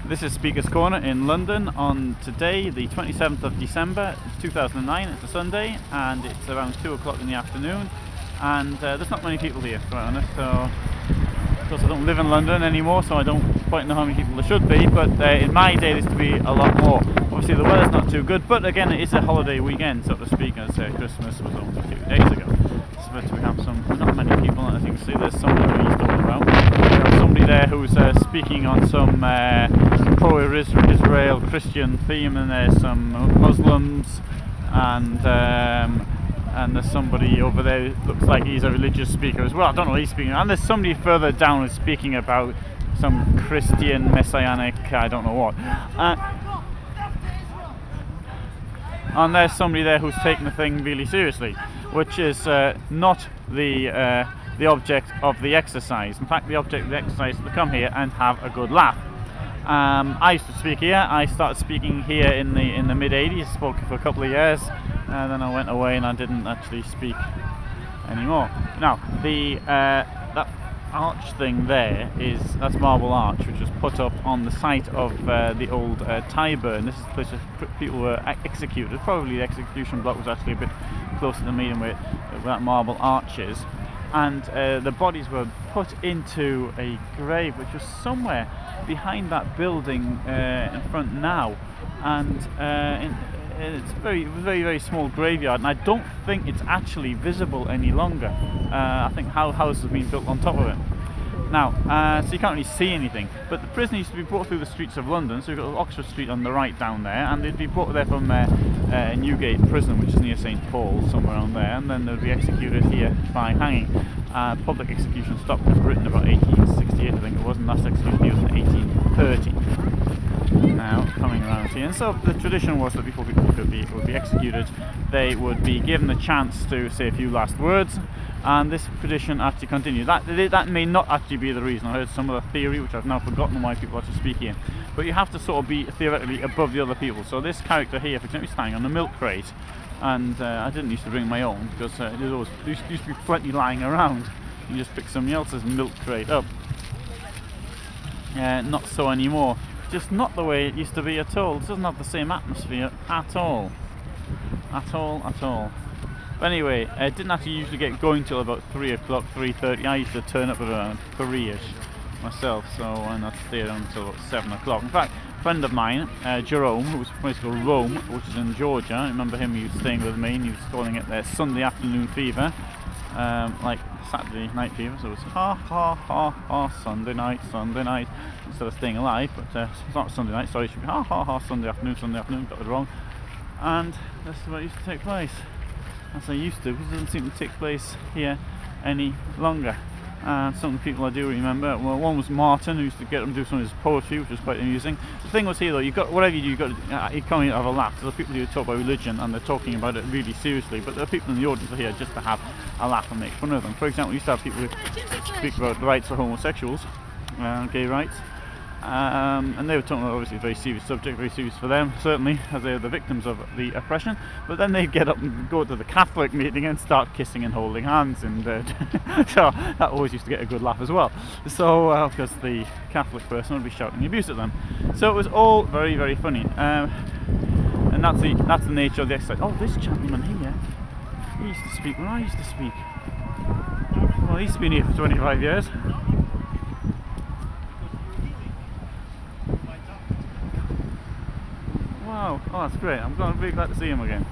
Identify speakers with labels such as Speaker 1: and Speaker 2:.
Speaker 1: This is Speaker's Corner in London on today, the 27th of December 2009. It's a Sunday and it's around 2 o'clock in the afternoon, and there's not many people here, to be honest. So, of course, I don't live in London anymore, so I don't quite know how many people there should be, but in my day there used to be a lot more. Obviously the weather's not too good, but again it is a holiday weekend, so to speak, as Christmas was only a few days ago. So we have not many people, and as you can see there's somebody who used to walk around. We have somebody there who's speaking on some pro-Israel Christian theme, and there's some Muslims, and there's somebody over there who looks like he's a religious speaker as well. I don't know what he's speaking, and there's somebody further down who's speaking about some Christian messianic, I don't know what. And there's somebody there who's taking the thing really seriously, which is not the object of the exercise. In fact, the object of the exercise is to come here and have a good laugh. I used to speak here. I started speaking here in the mid-80s, spoke for a couple of years, and then I went away and I didn't actually speak anymore. Now, that arch thing there that's Marble Arch, which was put up on the site of the old Tyburn. This is the place where people were executed. Probably the execution block was actually a bit closer to me than where that Marble Arch is. And the bodies were put into a grave which was somewhere behind that building in front now, and it's a very small graveyard, and I don't think it's actually visible any longer. I think houses have been built on top of it now, so you can't really see anything. But the prison used to be brought through the streets of London, so you've got Oxford Street on the right down there, and they'd be brought there from Newgate Prison, which is near St Paul's, somewhere on there, and then they'd be executed here by hanging. Public execution stopped in Britain about 1868, I think it was, and last execution was in 1830. Now coming around here, and so the tradition was that before people would be executed, they would be given the chance to say a few last words, and this tradition actually continued. That may not actually be the reason. I heard some other theory which I've now forgotten why people actually speak here, but you have to sort of be theoretically above the other people. So this character here, for example, is standing on a milk crate, and I didn't used to bring my own because there used to be plenty lying around. You just pick somebody else's milk crate up. Not so anymore. Just not the way it used to be at all. It doesn't have the same atmosphere at all. At all. But anyway, it didn't actually usually get going till about 3 o'clock, 3:30. I used to turn up at around 3ish myself, so I not stay around until about 7 o'clock. In fact, a friend of mine, Jerome, who was from a place called Rome, which is in Georgia, I remember him, he was staying with me, and he was calling it their Sunday afternoon fever, like Saturday night fever, so it was ha Sunday night, instead of staying alive, but it's not Sunday night, sorry, it should be ha Sunday afternoon, got it wrong. And that's what used to take place. As I used to, because it doesn't seem to take place here any longer. Some of the people I do remember, well, one was Martin, who used to get him to do some of his poetry, which was quite amusing. The thing was here though, whatever you do, you can't have a laugh. So the people who talk about religion and they're talking about it really seriously, but there are people in the audience here just to have a laugh and make fun of them. For example, we used to have people who speak about the rights of homosexuals, gay rights. And they were talking about obviously a very serious subject, very serious for them, certainly, as they are the victims of the oppression. But then they'd get up and go to the Catholic meeting and start kissing and holding hands, and so that always used to get a good laugh as well. So, because the Catholic person would be shouting abuse at them. So it was all very funny. And that's the nature of the exercise. Oh, this gentleman here, he used to speak when I used to speak. Well, he's been here for 25 years. Wow, oh that's great, I'm really glad to see him again.